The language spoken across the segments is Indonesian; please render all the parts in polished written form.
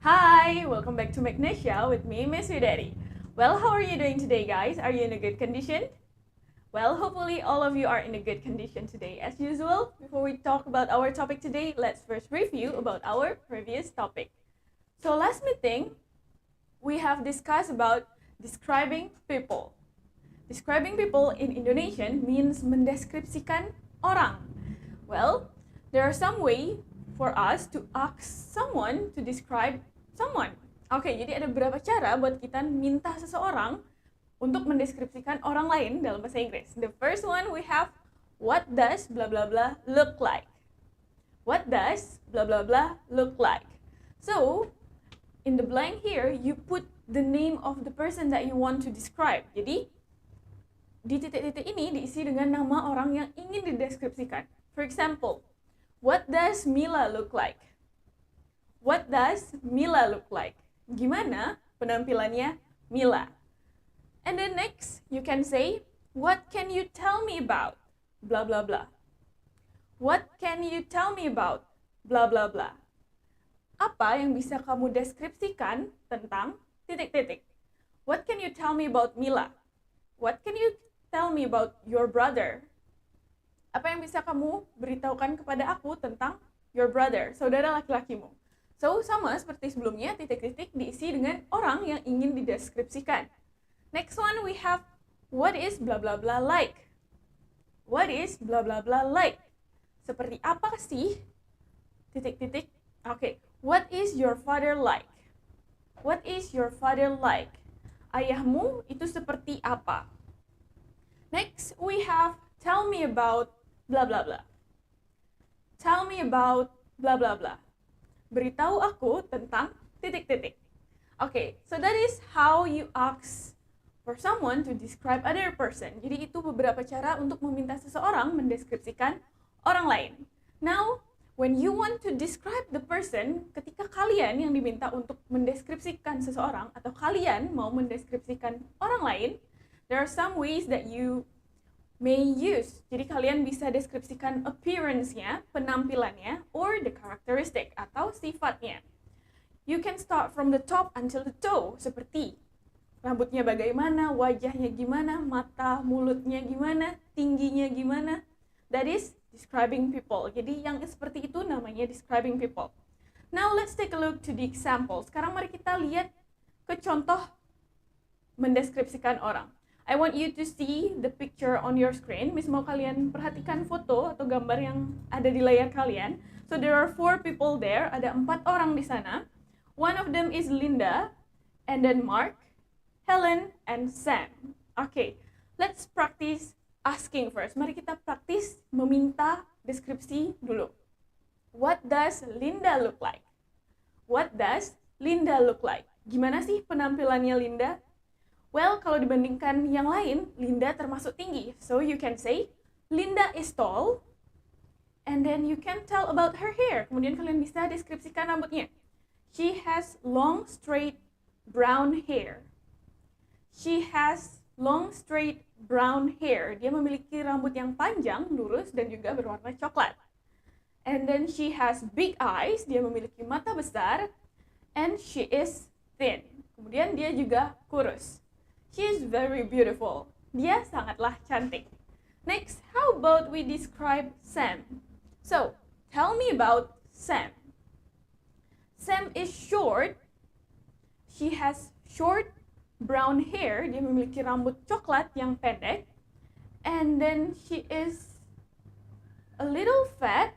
Hi, welcome back to Magnesia with me, Miss Widari. Well, how are you doing today, guys? Are you in a good condition? Well, hopefully all of you are in a good condition today. As usual, before we talk about our topic today, let's first review about our previous topic. So last meeting, we have discussed about describing people. Describing people in Indonesian means mendeskripsikan orang. Well, there are some way for us to ask someone to describe someone. Oke, jadi ada beberapa cara buat kita minta seseorang untuk mendeskripsikan orang lain dalam bahasa Inggris. The first one we have, what does blah blah blah look like? What does blah blah blah look like? So, in the blank here, you put the name of the person that you want to describe. Jadi, di titik-titik ini diisi dengan nama orang yang ingin dideskripsikan. For example, what does Mila look like? What does Mila look like? Gimana penampilannya Mila? And then next, you can say, what can you tell me about? Blah, blah, blah. What can you tell me about? Blah, blah, blah. Apa yang bisa kamu deskripsikan tentang titik-titik? What can you tell me about Mila? What can you tell me about your brother? Apa yang bisa kamu beritahukan kepada aku tentang your brother, saudara laki-lakimu? So, sama seperti sebelumnya, titik-titik diisi dengan orang yang ingin dideskripsikan. Next one we have, what is blah blah blah like? What is blah blah blah like? Seperti apa sih? Titik-titik. Okay, what is your father like? What is your father like? Ayahmu itu seperti apa? Next, we have tell me about blah blah blah. Tell me about blah blah blah. Beritahu aku tentang titik-titik. Okay, so that is how you ask for someone to describe other person. Jadi itu beberapa cara untuk meminta seseorang mendeskripsikan orang lain. Now, when you want to describe the person, ketika kalian yang diminta untuk mendeskripsikan seseorang atau kalian mau mendeskripsikan orang lain, there are some ways that you may use. Jadi kalian bisa deskripsikan appearance-nya, penampilannya, or the characteristic atau sifatnya. You can start from the top until the toe, seperti rambutnya bagaimana, wajahnya gimana, mata, mulutnya gimana, tingginya gimana. That is describing people. Jadi yang seperti itu namanya describing people. Now let's take a look to the example. Sekarang mari kita lihat ke contoh mendeskripsikan orang. I want you to see the picture on your screen. Miss mau kalian perhatikan foto atau gambar yang ada di layar kalian. So there are 4 people there. Ada 4 orang di sana. One of them is Linda, and then Mark, Helen, and Sam. Okay, let's practice asking first. Mari kita praktis meminta deskripsi dulu. What does Linda look like? What does Linda look like? Gimana sih penampilannya Linda? Well, kalau dibandingkan yang lain, Linda termasuk tinggi. So you can say, Linda is tall, and then you can tell about her hair. Kemudian kalian bisa deskripsikan rambutnya. She has long, straight, brown hair. She has long, straight, brown hair. Dia memiliki rambut yang panjang, lurus, dan juga berwarna coklat. And then she has big eyes. Dia memiliki mata besar. And she is thin. Kemudian dia juga kurus. She is very beautiful. Dia sangatlah cantik. Next, how about we describe Sam? So, tell me about Sam. Sam is short. She has short brown hair. Dia memiliki rambut coklat yang pendek. And then she is a little fat.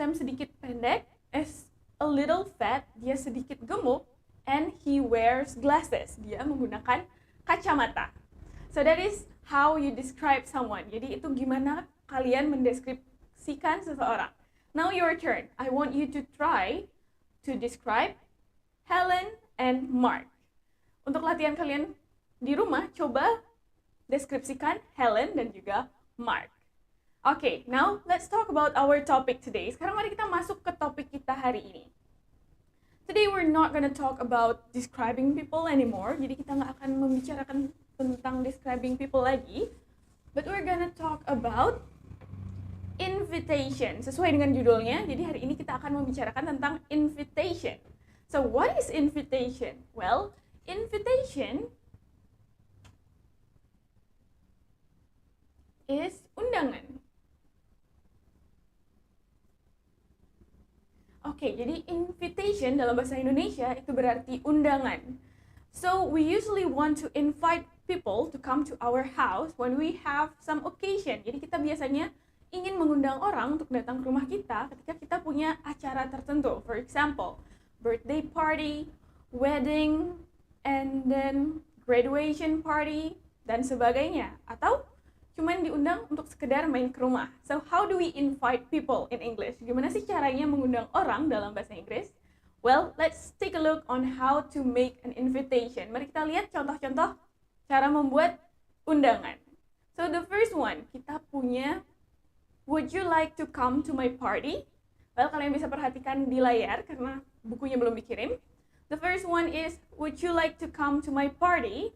Sam sedikit pendek. Is a little fat. Dia sedikit gemuk. And he wears glasses. Dia menggunakan kacamata. So that is how you describe someone. Jadi itu gimana kalian mendeskripsikan seseorang. Now your turn. I want you to try to describe Helen and Mark. Untuk latihan kalian di rumah, coba deskripsikan Helen dan juga Mark. Okay, now let's talk about our topic today. Sekarang mari kita masuk ke topik kita hari ini. Today we're not gonna talk about describing people anymore. Jadi kita nggak akan membicarakan tentang describing people lagi. But we're gonna talk about invitation. Sesuai dengan judulnya, jadi hari ini kita akan membicarakan tentang invitation. So what is invitation? Well, invitation is undangan. Oke, jadi invitation dalam bahasa Indonesia itu berarti undangan. So we usually want to invite people to come to our house when we have some occasion. Jadi kita biasanya ingin mengundang orang untuk datang ke rumah kita ketika kita punya acara tertentu. For example, birthday party, wedding, and then graduation party, dan sebagainya. Atau cuman diundang untuk sekedar main ke rumah. So how do we invite people in English? Gimana sih caranya mengundang orang dalam bahasa Inggris? Well, let's take a look on how to make an invitation. Mari kita lihat contoh-contoh cara membuat undangan. So the first one, kita punya would you like to come to my party? Well, kalian bisa perhatikan di layar karena bukunya belum dikirim. The first one is would you like to come to my party?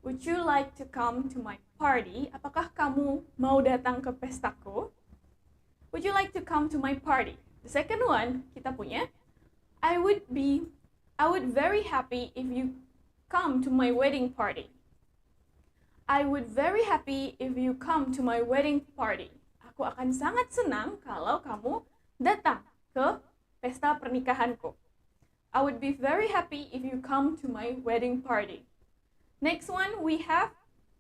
Would you like to come to my party? Apakah kamu mau datang ke pestaku? Would you like to come to my party? The second one, kita punya I would very happy if you come to my wedding party. I would very happy if you come to my wedding party. Aku akan sangat senang kalau kamu datang ke pesta pernikahanku. I would be very happy if you come to my wedding party. Next one we have,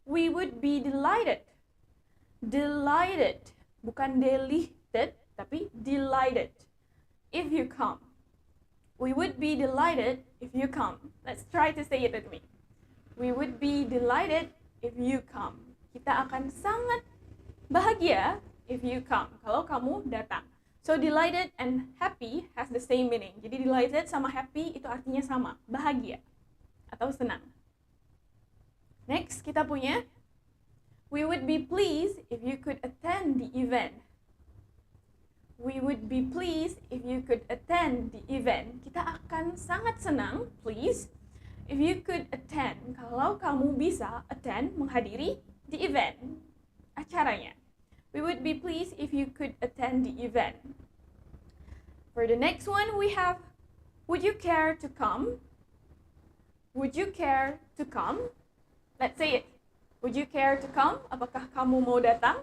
we would be delighted. Delighted, bukan delighted, tapi delighted if you come. We would be delighted if you come. Let's try to say it with me. We would be delighted if you come. Kita akan sangat bahagia if you come, kalau kamu datang. So delighted and happy has the same meaning. Jadi delighted sama happy itu artinya sama, bahagia atau senang. Next, kita punya we would be pleased if you could attend the event. We would be pleased if you could attend the event. Kita akan sangat senang, please, if you could attend. Kalau kamu bisa attend, menghadiri the event, acaranya. We would be pleased if you could attend the event. For the next one, we have would you care to come? Would you care to come? Let's say it. Would you care to come? Apakah kamu mau datang?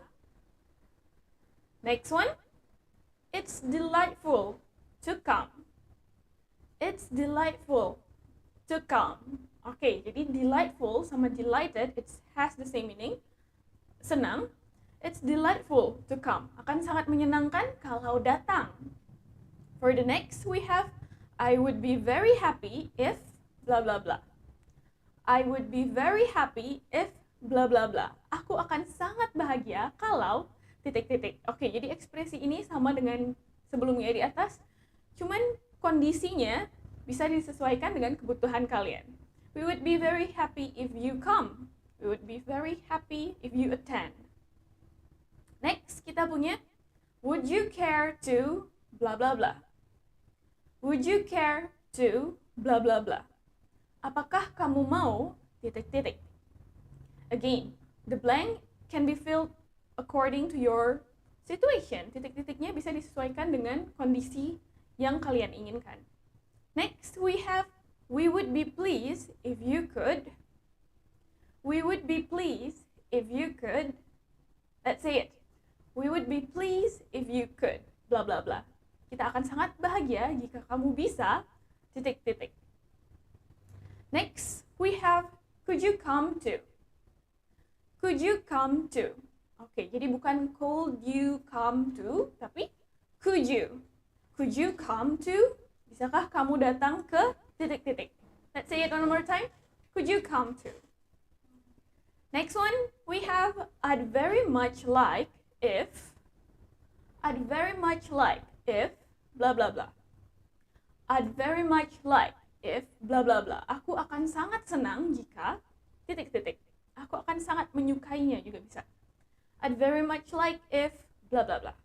Next one. It's delightful to come. It's delightful to come. Oke, jadi delightful sama delighted, it has the same meaning. Senang. It's delightful to come. Akan sangat menyenangkan kalau datang. For the next, we have I would be very happy if blah blah blah. I would be very happy if blah blah blah. Aku akan sangat bahagia kalau titik-titik. Oke, jadi ekspresi ini sama dengan sebelumnya di atas, cuman kondisinya bisa disesuaikan dengan kebutuhan kalian. We would be very happy if you come. We would be very happy if you attend. Next, kita punya would you care to blah blah blah. Would you care to blah blah blah. Apakah kamu mau titik-titik. Again, the blank can be filled according to your situation. Titik-titiknya bisa disesuaikan dengan kondisi yang kalian inginkan. Next, we have we would be pleased if you could. We would be pleased if you could. Let's say it. We would be pleased if you could. Blah blah blah. Kita akan sangat bahagia jika kamu bisa titik-titik. Next, we have could you come to. Could you come to. Oke, jadi bukan could you come to, tapi could you. Could you come to? Bisakah kamu datang ke titik-titik? Let's say it one more time. Could you come to? Next one, we have I'd very much like if. I'd very much like if blah blah blah. I'd very much like if blah blah blah. Aku akan sangat senang jika titik-titik. Aku akan sangat menyukainya juga bisa. I'd very much like if blah blah blah.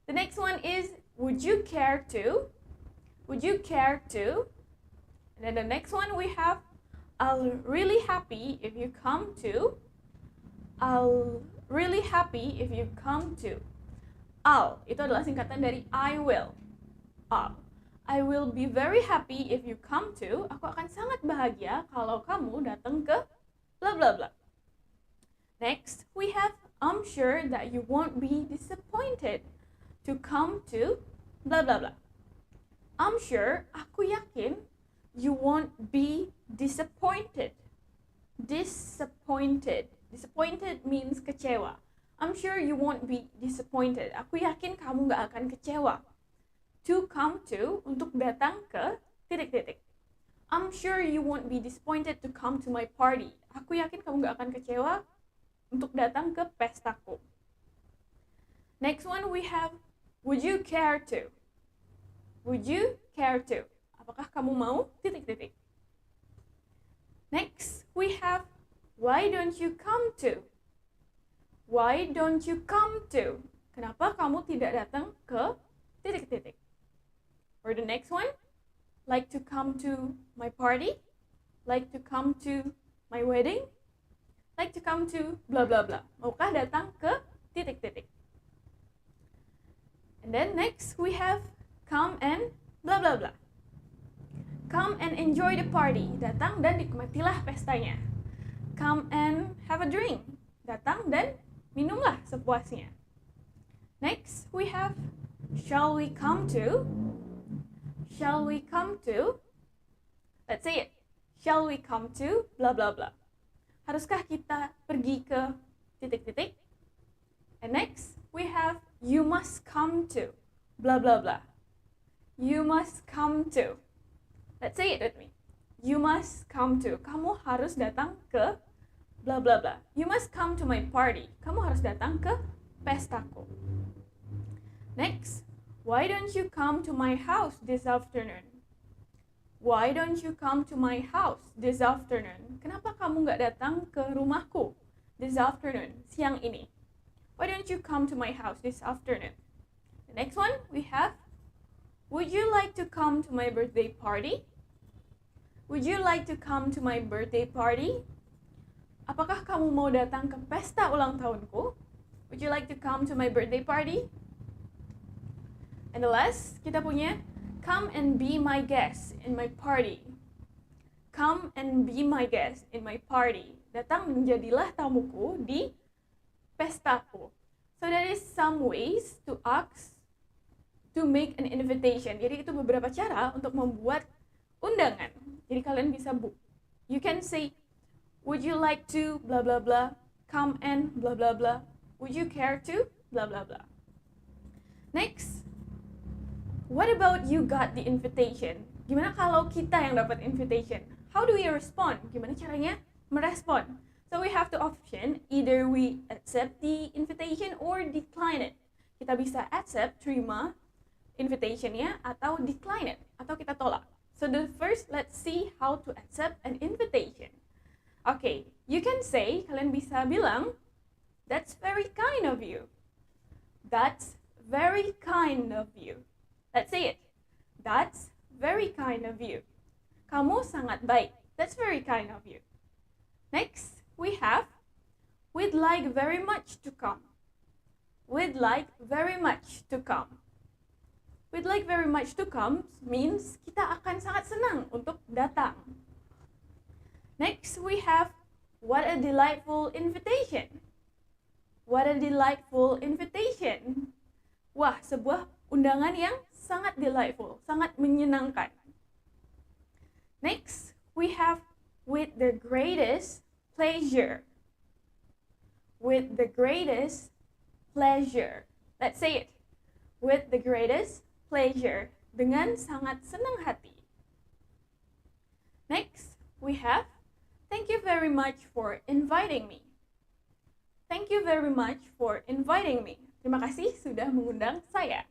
The next one is would you care to? Would you care to? And then the next one we have I'll really happy if you come to. I'll really happy if you come to. I'll itu adalah singkatan dari I will. I'll. I will be very happy if you come to. Aku akan sangat bahagia kalau kamu datang ke blah blah blah. Next, we have I'm sure that you won't be disappointed to come to blah blah blah. I'm sure, aku yakin, you won't be disappointed. Disappointed. Disappointed means kecewa. I'm sure you won't be disappointed. Aku yakin kamu gak akan kecewa. To come to, untuk datang ke, titik-titik. I'm sure you won't be disappointed to come to my party. Aku yakin kamu gak akan kecewa untuk datang ke pestaku. Next one we have, would you care to? Would you care to? Apakah kamu mau? Titik-titik. Next we have, why don't you come to? Why don't you come to? Kenapa kamu tidak datang ke titik-titik? Or the next one, like to come to my party, like to come to my wedding, like to come to blah blah blah. Maukah datang ke titik-titik? And then next we have come and blah blah blah. Come and enjoy the party. Datang dan nikmatilah pestanya. Come and have a drink. Datang dan minumlah sepuasnya. Next we have, shall we come to? Shall we come to? Let's say it. Shall we come to blah blah blah. Haruskah kita pergi ke titik-titik? And next we have, you must come to blah blah blah. You must come to. Let's say it with me. You must come to. Kamu harus datang ke blah blah blah. You must come to my party. Kamu harus datang ke pestaku. Next, why don't you come to my house this afternoon? Why don't you come to my house this afternoon? Kenapa kamu nggak datang ke rumahku this afternoon, siang ini? Why don't you come to my house this afternoon? The next one we have, would you like to come to my birthday party? Would you like to come to my birthday party? Apakah kamu mau datang ke pesta ulang tahunku? Would you like to come to my birthday party? And the last, kita punya, come and be my guest in my party. Come and be my guest in my party. Datang menjadilah tamuku di pestaku. So that is some ways to ask to make an invitation. Jadi itu beberapa cara untuk membuat undangan. Jadi kalian bisa book. You can say, would you like to blah blah blah, come and blah blah blah. Would you care to blah blah blah. Next, what about you got the invitation? Gimana kalau kita yang dapat invitation? How do we respond? Gimana caranya merespon? So we have the option, either we accept the invitation or decline it. Kita bisa accept, terima invitation-nya, atau decline it, atau kita tolak. So the first, let's see how to accept an invitation. Okay, you can say, kalian bisa bilang, that's very kind of you. That's very kind of you. Let's say it. That's very kind of you. Kamu sangat baik. That's very kind of you. Next, we have, we'd like very much to come. We'd like very much to come. We'd like very much to come means kita akan sangat senang untuk datang. Next, we have, what a delightful invitation. What a delightful invitation. Wah, sebuah undangan yang sangat delightful, sangat menyenangkan. Next, we have, with the greatest pleasure. With the greatest pleasure. Let's say it. With the greatest pleasure. Dengan sangat senang hati. Next, we have, thank you very much for inviting me. Thank you very much for inviting me. Terima kasih sudah mengundang saya.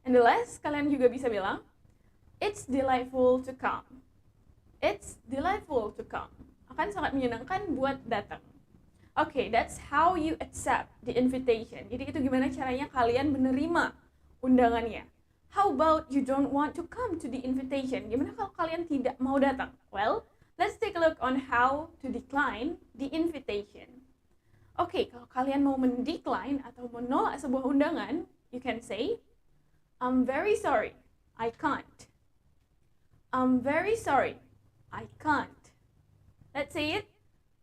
And the last, kalian juga bisa bilang, it's delightful to come. It's delightful to come. Akan sangat menyenangkan buat datang. Okay, that's how you accept the invitation. Jadi itu gimana caranya kalian menerima undangannya. How about you don't want to come to the invitation? Gimana kalau kalian tidak mau datang? Well, let's take a look on how to decline the invitation. Okay, kalau kalian mau mendecline atau menolak sebuah undangan, you can say, I'm very sorry, I can't. I'm very sorry, I can't. Let's say it.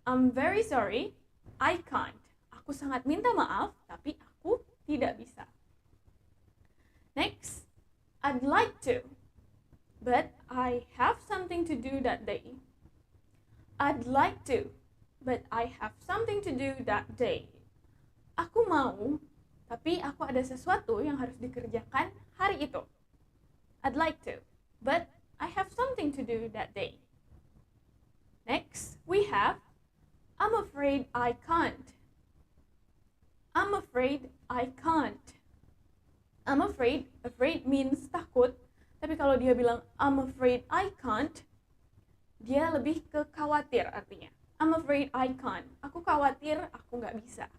I'm very sorry, I can't. Aku sangat minta maaf, tapi aku tidak bisa. Next, I'd like to, but I have something to do that day. I'd like to, but I have something to do that day. Aku mau, tapi aku ada sesuatu yang harus dikerjakan hari itu. I'd like to, but I have something to do that day. Next, we have, I'm afraid I can't. I'm afraid I can't. I'm afraid means takut, tapi kalau dia bilang I'm afraid I can't, dia lebih ke khawatir artinya. I'm afraid I can't. Aku khawatir aku nggak bisa.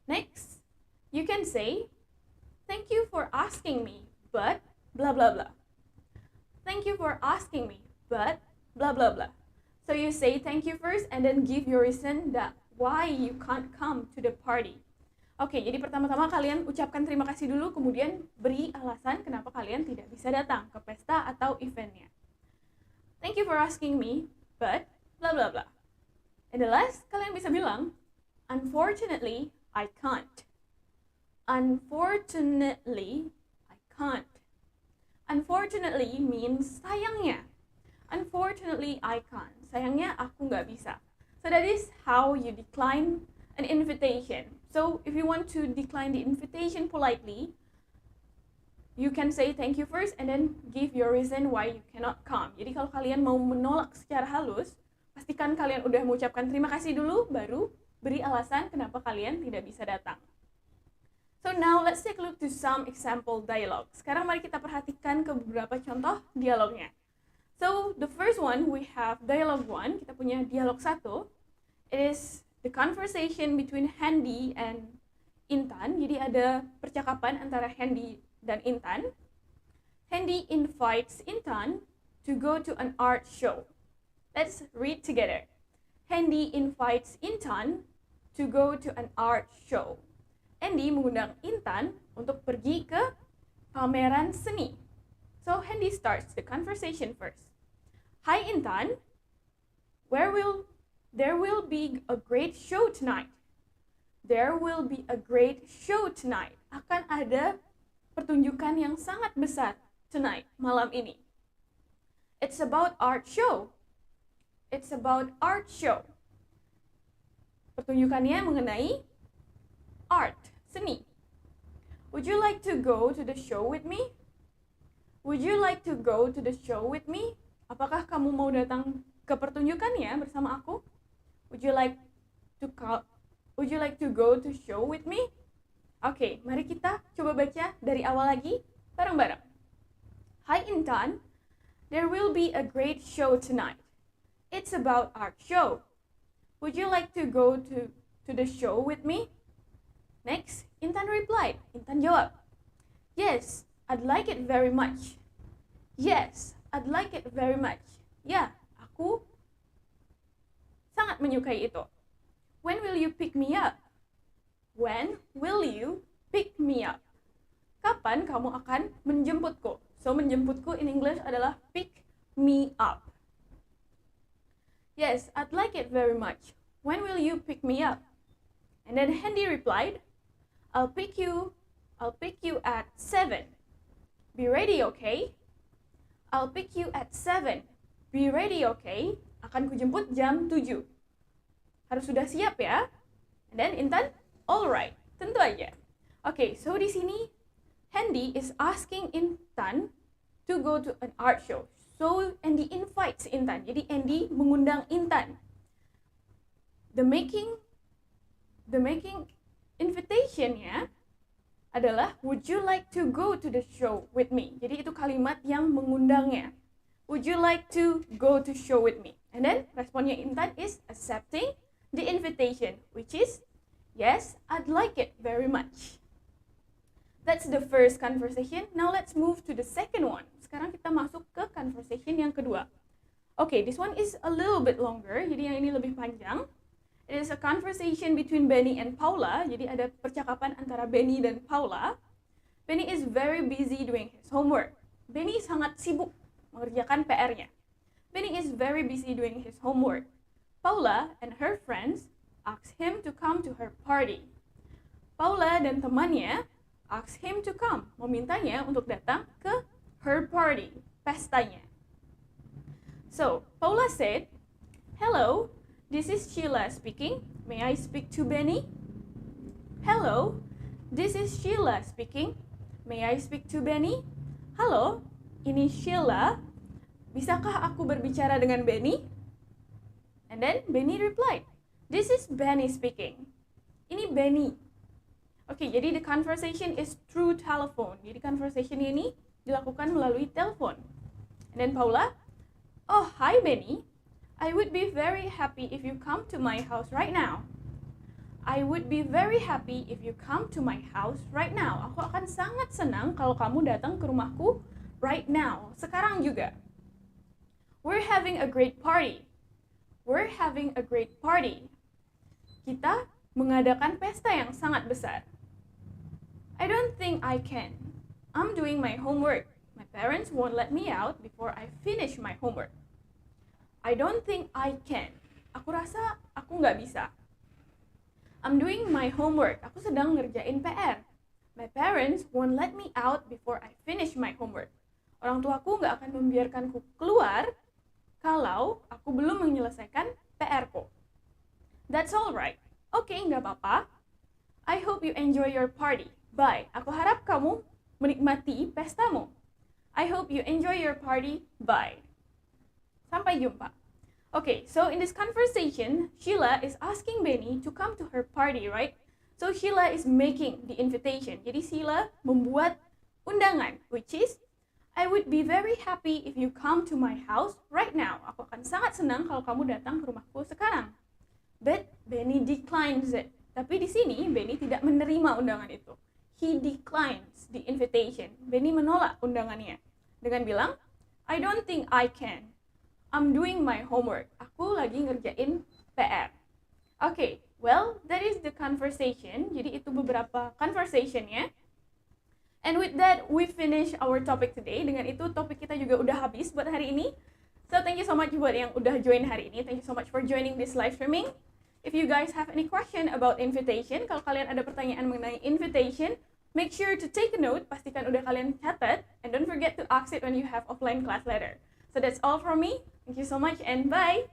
Next, you can say, thank you for asking me, but blah blah blah. Thank you for asking me, but blah blah blah. So you say thank you first and then give your reason that why you can't come to the party. Oke, jadi pertama-tama kalian ucapkan terima kasih dulu, kemudian beri alasan kenapa kalian tidak bisa datang ke pesta atau eventnya. Thank you for asking me, but blah blah blah. And the last, kalian bisa bilang, unfortunately, I can't. Unfortunately, I can't. Unfortunately means sayangnya. Unfortunately, I can't. Sayangnya aku nggak bisa. So that is how you decline an invitation. So if you want to decline the invitation politely, you can say thank you first and then give your reason why you cannot come. Jadi kalau kalian mau menolak secara halus, pastikan kalian udah mengucapkan terima kasih dulu, baru beri alasan kenapa kalian tidak bisa datang. So now let's take a look to some example dialogue. Sekarang mari kita perhatikan ke beberapa contoh dialognya. So the first one, we have dialogue 1. Kita punya dialog 1. It is the conversation between Handy and Intan. Jadi ada percakapan antara Handy dan Intan. Handy invites Intan to go to an art show. Let's read together. Handy invites Intan to go to an art show. Handy mengundang Intan untuk pergi ke pameran seni. So Handy starts the conversation first. Hi Intan, there will be a great show tonight. There will be a great show tonight. Akan ada pertunjukan yang sangat besar tonight, malam ini. It's about art show. It's about art show. Pertunjukannya mengenai art, seni. Would you like to go to the show with me? Would you like to go to the show with me? Apakah kamu mau datang ke pertunjukannya bersama aku? Would you like to go to show with me? Oke, mari kita coba baca dari awal lagi bareng-bareng. Hi Intan, there will be a great show tonight. It's about art show. Would you like to go to the show with me? Next, Intan replied. Intan jawab, yes, I'd like it very much. Yes, I'd like it very much. Ya, aku sangat menyukai itu. When will you pick me up? When will you pick me up? Kapan kamu akan menjemputku? So, menjemputku in English adalah pick me up. Yes, I'd like it very much. When will you pick me up? And then Handy replied, I'll pick you at 7. Be ready, okay? I'll pick you at 7. Be ready, okay? Akan kujemput jam 7. Harus sudah siap ya. And then Intan, alright, tentu aja. Okay, so di sini Handy is asking Intan to go to an art show. So Andy invites Intan. Jadi Andy mengundang Intan. The making invitation-nya adalah would you like to go to the show with me? Jadi itu kalimat yang mengundangnya. Would you like to go to show with me? And then responnya Intan is accepting the invitation, which is yes, I'd like it very much. That's the first conversation. Now let's move to the second one. Sekarang kita masuk ke conversation yang kedua. Okay, this one is a little bit longer. Jadi yang ini lebih panjang. It is a conversation between Benny and Paula. Jadi ada percakapan antara Benny dan Paula. Benny is very busy doing his homework. Benny sangat sibuk mengerjakan PR-nya. Benny is very busy doing his homework. Paula and her friends asked him to come to her party. Paula dan temannya asked him to come, memintanya untuk datang ke her party, pestanya. So, Paula said, "Hello, this is Sheila speaking. May I speak to Benny?" "Hello, this is Sheila speaking. May I speak to Benny?" "Halo, ini Sheila. Bisakah aku berbicara dengan Benny?" And then Benny replied, "This is Benny speaking." Ini Benny. Oke, jadi the conversation is through telephone. Jadi conversation ini dilakukan melalui telepon. And then Paula, "Oh, hi Benny. I would be very happy if you come to my house right now." I would be very happy if you come to my house right now. Aku akan sangat senang kalau kamu datang ke rumahku right now. Sekarang juga. We're having a great party. We're having a great party. Kita mengadakan pesta yang sangat besar. I don't think I can. I'm doing my homework. My parents won't let me out before I finish my homework. I don't think I can. Aku rasa aku nggak bisa. I'm doing my homework. Aku sedang ngerjain PR. My parents won't let me out before I finish my homework. Orang tuaku nggak akan membiarkanku keluar kalau aku belum menyelesaikan PR-ku. That's all right. Oke, nggak apa-apa. I hope you enjoy your party. Bye. Aku harap kamu menikmati pestamu. I hope you enjoy your party. Bye. Sampai jumpa. Okay, so in this conversation, Sheila is asking Benny to come to her party, right? So Sheila is making the invitation. Jadi Sheila membuat undangan, which is, I would be very happy if you come to my house right now. Aku akan sangat senang kalau kamu datang ke rumahku sekarang. But Benny declines it. Tapi di sini Benny tidak menerima undangan itu. He declines the invitation. Benny menolak undangannya dengan bilang, I don't think I can. I'm doing my homework. Aku lagi ngerjain PR. Okay, well, that is the conversation. Jadi itu beberapa conversation-nya. And with that, we finish our topic today. Dengan itu, topik kita juga udah habis buat hari ini. So, thank you so much buat yang udah join hari ini. Thank you so much for joining this live streaming. If you guys have any question about invitation, kalau kalian ada pertanyaan mengenai invitation, make sure to take a note. Pastikan udah kalian catat. And don't forget to ask it when you have offline class later. So, that's all from me. Thank you so much and bye!